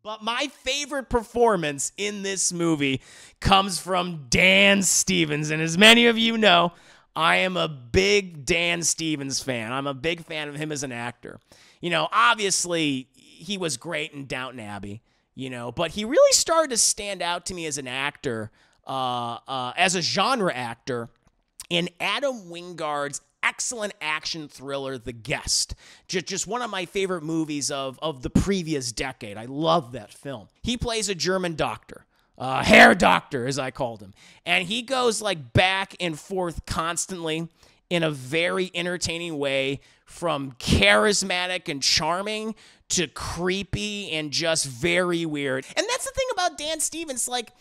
But my favorite performance in this movie comes from Dan Stevens. And as many of you know, I am a big Dan Stevens fan. I'm a big fan of him as an actor. You know, obviously, he was great in Downton Abbey, you know, but he really started to stand out to me as an actor, as a genre actor, in Adam Wingard's excellent action thriller, The Guest. Just one of my favorite movies of the previous decade. I love that film. He plays a German doctor, Herr Doctor, as I called him. And he goes like back and forth constantly in a very entertaining way, from charismatic and charming to creepy and just very weird. And that's the thing about Dan Stevens. Like,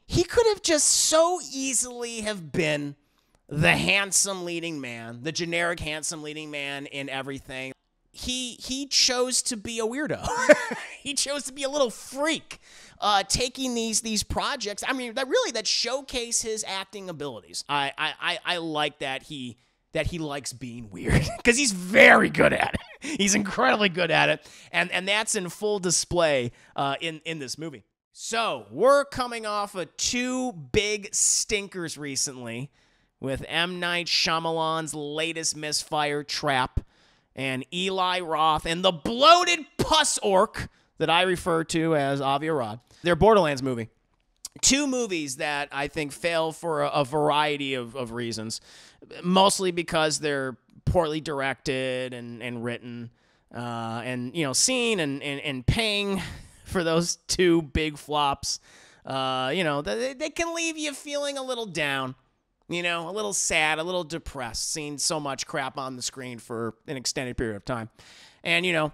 he could have just so easily have been the handsome leading man, the generic handsome leading man in everything. He chose to be a weirdo. He chose to be a little freak, taking these projects. I mean, that showcase his acting abilities. I like that he likes being weird, because he's very good at it. He's incredibly good at it, and that's in full display in this movie. So we're coming off of two big stinkers recently, with M. Night Shyamalan's latest misfire, Trap, and Eli Roth and the bloated puss orc that I refer to as Avi Arad. Their Borderlands movie. Two movies that I think fail for a variety of reasons, mostly because they're poorly directed and written, and, you know, seen and paying for those two big flops. You know, they can leave you feeling a little down. You know, a little sad, a little depressed, seeing so much crap on the screen for an extended period of time. And, you know,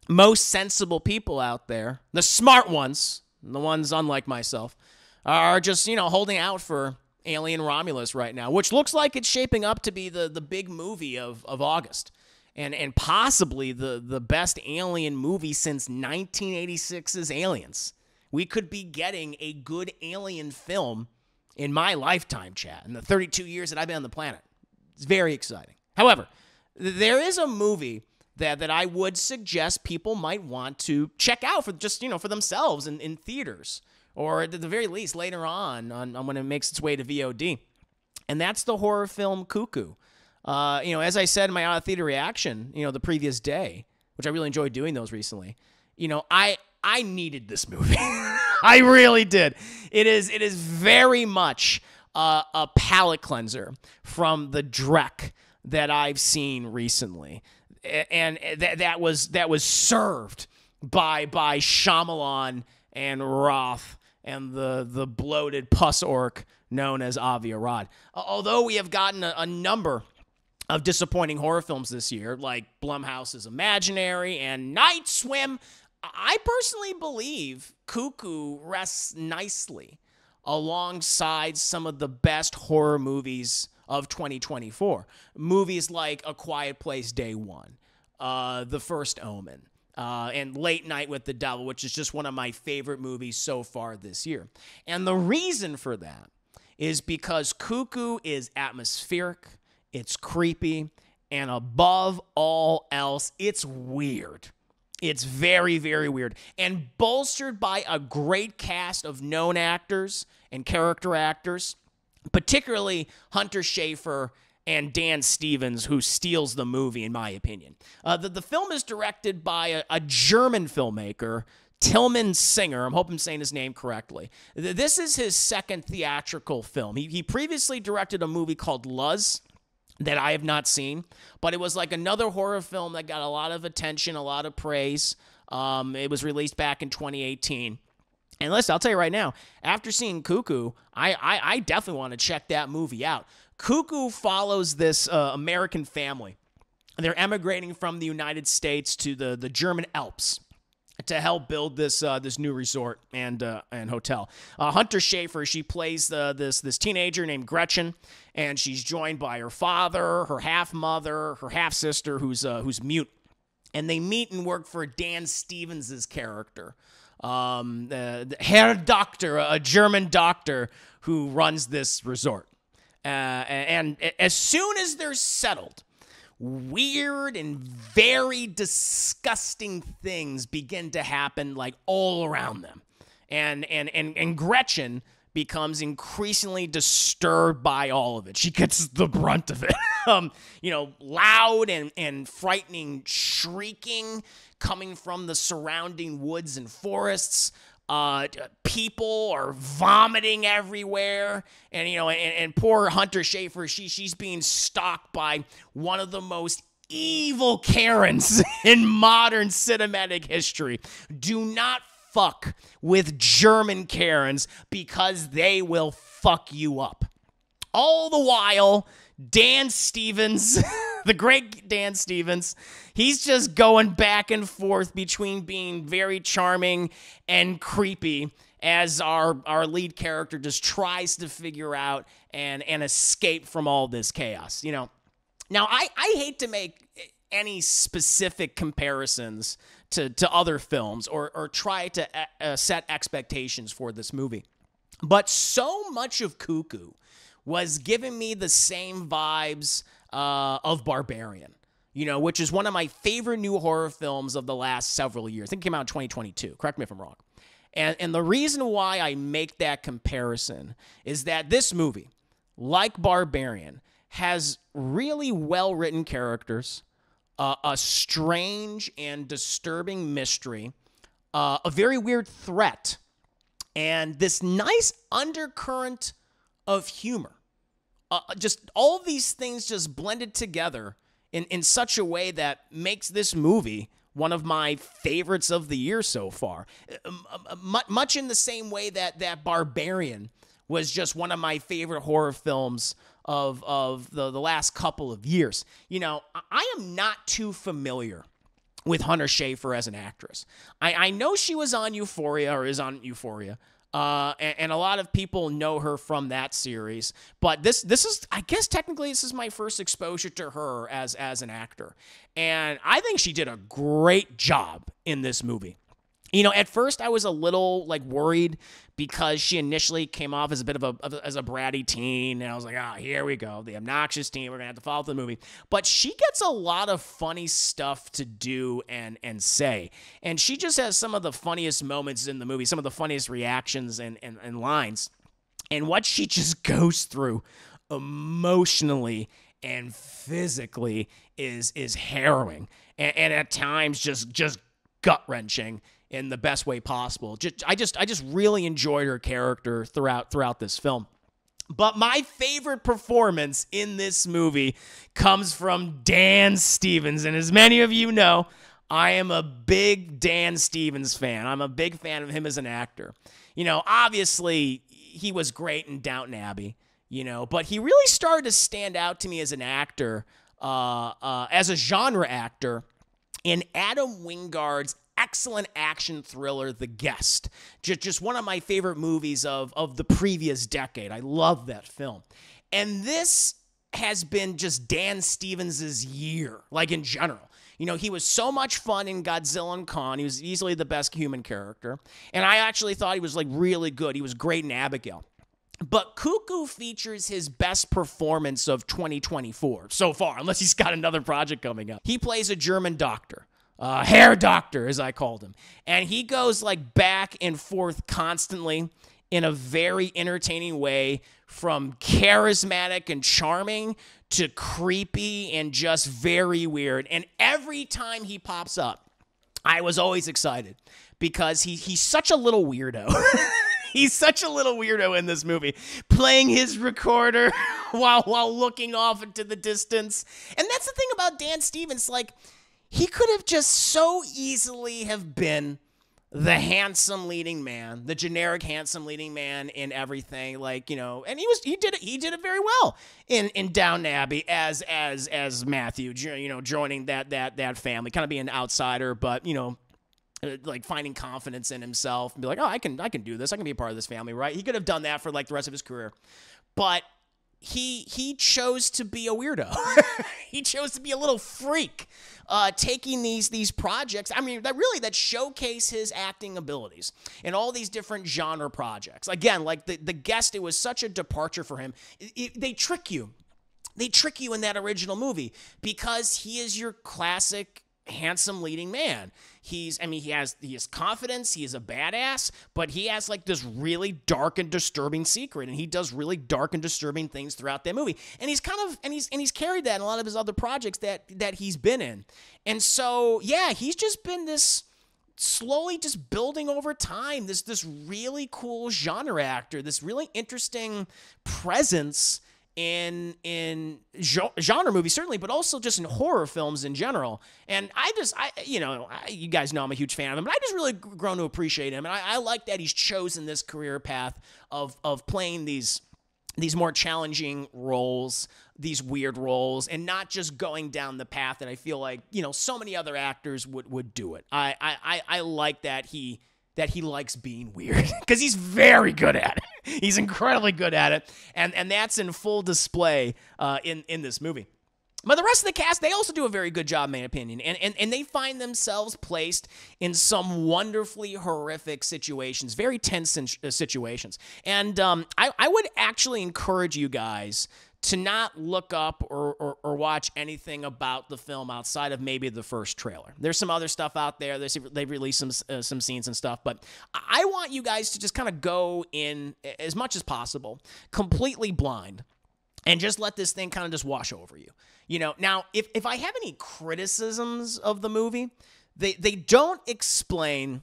most sensible people out there, the smart ones, the ones unlike myself, are just, you know, holding out for Alien Romulus right now, which looks like it's shaping up to be the big movie of August. And possibly the best Alien movie since 1986's Aliens. We could be getting a good Alien film in my lifetime, chat, in the 32 years that I've been on the planet. It's very exciting. However, there is a movie that I would suggest people might want to check out for just, you know, for themselves in theaters, or at the very least later on when it makes its way to VOD. And that's the horror film Cuckoo. You know, as I said in my out-of-theater reaction, you know, the previous day, which I really enjoyed doing those recently, you know, I needed this movie. I really did. It is very much a palate cleanser from the dreck that I've seen recently, and that was served by Shyamalan and Roth and the bloated puss orc known as Avi Arad. Although we have gotten a number of disappointing horror films this year, like Blumhouse's Imaginary and Night Swim, I personally believe Cuckoo rests nicely alongside some of the best horror movies of 2024. Movies like A Quiet Place Day One, The First Omen, and Late Night with the Devil, which is just one of my favorite movies so far this year. And the reason for that is because Cuckoo is atmospheric, it's creepy, and above all else, it's weird. It's very, very weird, and bolstered by a great cast of known actors and character actors, particularly Hunter Schafer and Dan Stevens, who steals the movie, in my opinion. The film is directed by a German filmmaker, Tillman Singer. I'm hoping I'm saying his name correctly. This is his second theatrical film. He previously directed a movie called Luz, that I have not seen, but it was like another horror film that got a lot of attention, a lot of praise. It was released back in 2018. And listen, I'll tell you right now, after seeing Cuckoo, I definitely want to check that movie out. Cuckoo follows this American family. They're emigrating from the United States to the German Alps to help build this new resort and hotel. Hunter Schafer, she plays this teenager named Gretchen, and she's joined by her father, her half mother, her half sister, who's mute, and they meet and work for Dan Stevens' character, the Herr Doctor, a German doctor who runs this resort. And as soon as they're settled, weird and very disgusting things begin to happen like all around them. And Gretchen becomes increasingly disturbed by all of it. She gets the brunt of it. Loud and frightening shrieking coming from the surrounding woods and forests. People are vomiting everywhere, and poor Hunter Schafer, she's being stalked by one of the most evil Karens in modern cinematic history. Do not fuck with German Karens because they will fuck you up. All the while, Dan Stevens, the great Dan Stevens, he's just going back and forth between being very charming and creepy as our lead character just tries to figure out and escape from all this chaos. Now, I hate to make any specific comparisons to other films or try to set expectations for this movie. But so much of Cuckoo was giving me the same vibes of Barbarian, which is one of my favorite new horror films of the last several years. I think it came out in 2022. Correct me if I'm wrong. And the reason why I make that comparison is that this movie, like Barbarian, has really well-written characters, a strange and disturbing mystery, a very weird threat, and this nice undercurrent of humor. Just all of these things just blended together in such a way that makes this movie one of my favorites of the year so far. Much in the same way that Barbarian was just one of my favorite horror films of the last couple of years. I am not too familiar with Hunter Schafer as an actress. I know she was on Euphoria or is on Euphoria. And a lot of people know her from that series, but this is, I guess technically this is my first exposure to her as an actor. And I think she did a great job in this movie. At first I was a little worried because she initially came off as a bit of a bratty teen, and I was like, here we go, the obnoxious teen, we're gonna have to follow the movie. But she gets a lot of funny stuff to do and say, and she just has some of the funniest moments in the movie, some of the funniest reactions and lines, and what she just goes through emotionally and physically is harrowing, and at times just gut-wrenching in the best way possible. I just really enjoyed her character throughout this film. But my favorite performance in this movie comes from Dan Stevens. And as many of you know, I am a big Dan Stevens fan. I'm a big fan of him as an actor. Obviously, he was great in Downton Abbey, but he really started to stand out to me as an actor, as a genre actor, in Adam Wingard's excellent action thriller, The Guest. Just one of my favorite movies of the previous decade. I love that film. And this has been just Dan Stevens' year, in general. He was so much fun in Godzilla and Kong. He was easily the best human character. And I actually thought he was really good. He was great in Abigail. But Cuckoo features his best performance of 2024 so far, unless he's got another project coming up. He plays a German doctor. Hair doctor, as I called him. And he goes back and forth constantly in a very entertaining way, from charismatic and charming to creepy and just very weird. And every time he pops up, I was always excited because he's such a little weirdo. He's such a little weirdo in this movie, playing his recorder while looking off into the distance. And that's the thing about Dan Stevens, he could have just so easily have been the handsome leading man, the generic handsome leading man in everything, and he did it very well in Downton Abbey as Matthew, joining that family, kind of being an outsider, but finding confidence in himself and be I can do this, I can be a part of this family, right? He could have done that for the rest of his career, but he chose to be a weirdo. He chose to be a little freak, taking these projects, that showcase his acting abilities in all these different genre projects. Again, the Guest, it was such a departure for him. They trick you they trick you in that original movie because he is your classic handsome leading man. He has confidence, he is a badass, but he has like this really dark and disturbing secret, and he does really dark and disturbing things throughout that movie. And he's carried that in a lot of his other projects that he's been in. And so, yeah, he's just been this slowly just building over time, this really cool genre actor, this really interesting presence in genre movies, certainly, but also just in horror films in general. And you guys know I'm a huge fan of him, but I just really grown to appreciate him. And I like that he's chosen this career path of playing these more challenging roles, these weird roles, and not just going down the path that I feel like, so many other actors would do it. I like that he likes being weird because he's very good at it. He's incredibly good at it. And that's in full display in this movie. But the rest of the cast, they also do a very good job, in my opinion. And they find themselves placed in some wonderfully horrific situations, very tense situations. And I would actually encourage you guys to not look up or watch anything about the film outside of maybe the first trailer. There's some other stuff out there. They've released some scenes and stuff, but I want you guys to just kind of go in as much as possible, completely blind, and just let this thing kind of just wash over you. Now, if I have any criticisms of the movie, they don't explain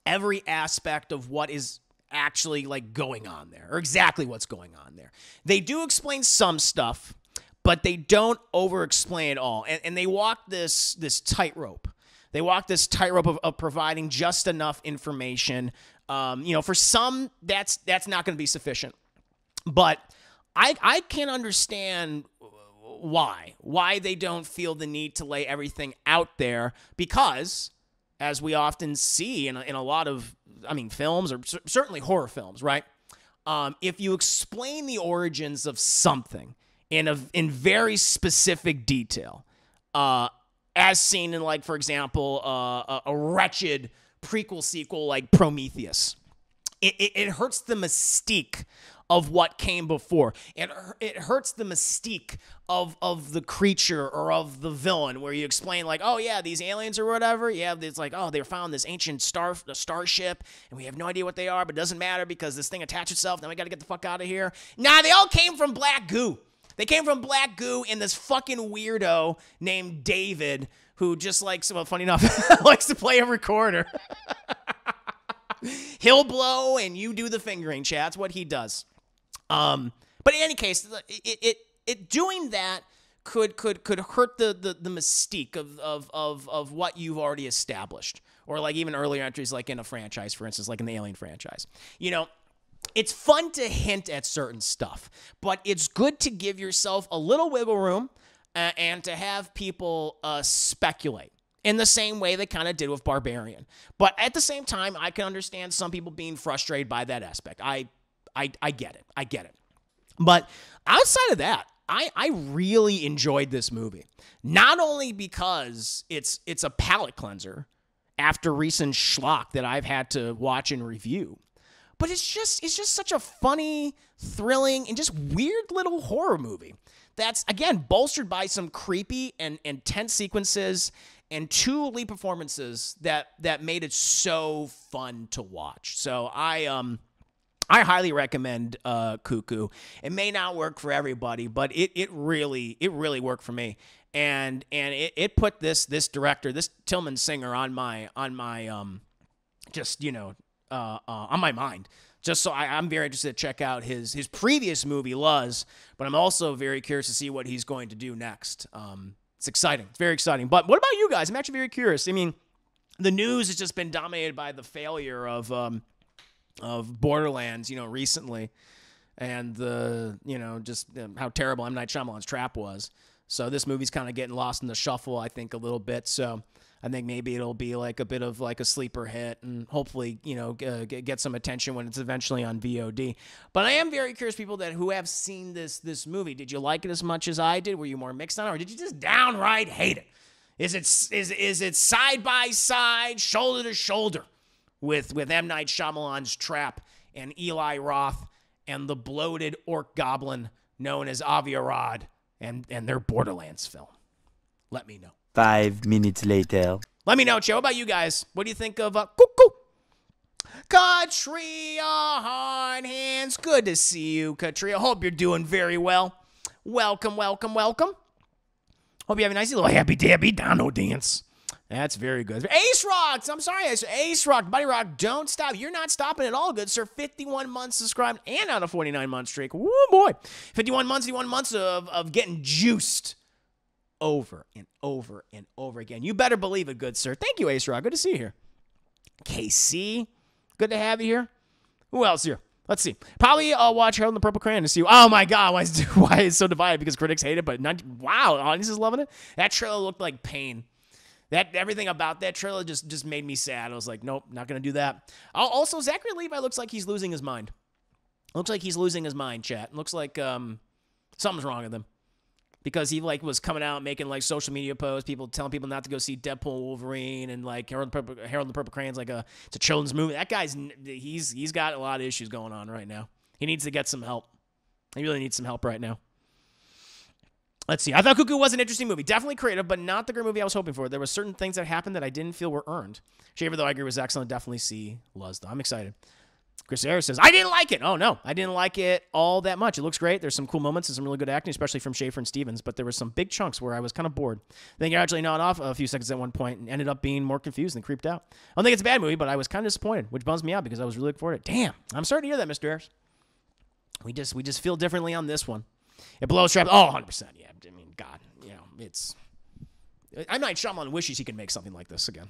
every aspect of what is actually like going on there, or exactly what's going on there. They do explain some stuff, but they don't over-explain it all. And they walk this tightrope. They walk this tightrope of providing just enough information. For some, that's not going to be sufficient. But I can understand why they don't feel the need to lay everything out there, because as we often see in a lot of, films, or certainly horror films, right? If you explain the origins of something in very specific detail, as seen in, like, for example, a wretched prequel sequel like Prometheus, it hurts the mystique of what came before. It hurts the mystique of the creature or of the villain, where you explain like, oh yeah, these aliens or whatever, yeah, it's like, oh, they found this ancient starship, and we have no idea what they are, but it doesn't matter because this thing attached itself, now we got to get the fuck out of here. Nah, they all came from black goo. They came from black goo, and this fucking weirdo named David, who just likes, well, funny enough, likes to play a recorder. He'll blow and you do the fingering, chat. That's what he does. But in any case, it doing that could hurt the mystique of what you've already established, or like even earlier entries, like in a franchise, for instance, like in the Alien franchise. It's fun to hint at certain stuff, but it's good to give yourself a little wiggle room and to have people speculate in the same way they kind of did with Barbarian. But at the same time, I can understand some people being frustrated by that aspect. I get it. I get it. But outside of that, I really enjoyed this movie. Not only because it's a palate cleanser after recent schlock that I've had to watch and review, but it's just such a funny, thrilling, and just weird little horror movie that's, again, bolstered by some creepy and tense sequences and two lead performances that made it so fun to watch. So I highly recommend Cuckoo. It may not work for everybody, but it really worked for me. And it put this director, this Tillman Singer, on my mind. Just so I'm very interested to check out his previous movie, Luz, but I'm also very curious to see what he's going to do next. It's exciting. It's very exciting. But what about you guys? I'm actually very curious. I mean, the news has just been dominated by the failure of Borderlands, recently, and how terrible M. Night Shyamalan's Trap was. So this movie's kind of getting lost in the shuffle, I think, a little bit. So I think maybe it'll be like a bit of like a sleeper hit, and hopefully, get some attention when it's eventually on VOD. But I am very curious, people who have seen this movie. Did you like it as much as I did? Were you more mixed on it, or did you just downright hate it? Is it side by side, shoulder to shoulder with M. Night Shyamalan's Trap and Eli Roth and the bloated orc goblin known as Avi Arad and their Borderlands film. Let me know. 5 minutes later. Let me know, Joe. What about you guys? What do you think of Cuckoo? Katria Hard Hands. Good to see you, Katria. Hope you're doing very well. Welcome, welcome, welcome. Hope you have a nice little happy dabby dono dance. That's very good. Ace Rocks. I'm sorry, Ace Rock, Buddy Rock, don't stop. You're not stopping at all, good sir. 51 months subscribed and on a 49-month streak. Woo, boy. 51 months of getting juiced over and over and over again. You better believe it, good sir. Thank you, Ace Rock. Good to see you here. KC, good to have you here. Who else here? Let's see. Probably I'll watch Herman the Purple Crayon to see. Oh my God, why is it so divided? Because critics hate it, but wow, audience is loving it. That trailer looked like pain. Everything about that trailer just made me sad. I was like, nope, not gonna do that. Also, Zachary Levi looks like he's losing his mind. Looks like he's losing his mind, chat. Looks like something's wrong with him. Because he was coming out making social media posts, telling people not to go see Deadpool, Wolverine, and Harold the Purple Crayon's it's a children's movie. That guy's he's got a lot of issues going on right now. He needs to get some help. He really needs some help right now. Let's see. I thought Cuckoo was an interesting movie, definitely creative, but not the great movie I was hoping for. There were certain things that happened that I didn't feel were earned. Shaver, though, I agree was excellent. Definitely see Luz, though. I'm excited. Chris Harris says, I didn't like it. Oh, no. I didn't like it all that much. It looks great. There's some cool moments and some really good acting, especially from Schaefer and Stevens, but there were some big chunks where I was kind of bored. Then you're actually nodding off a few seconds at one point and ended up being more confused and creeped out. I don't think it's a bad movie, but I was kind of disappointed, which bums me out because I was really looking forward to it. Damn. I'm sorry to hear that, Mr. Harris. We just feel differently on this one. It blows traps. Oh, 100%. Yeah. I mean, God, it's... M. Night Shyamalan wishes he could make something like this again.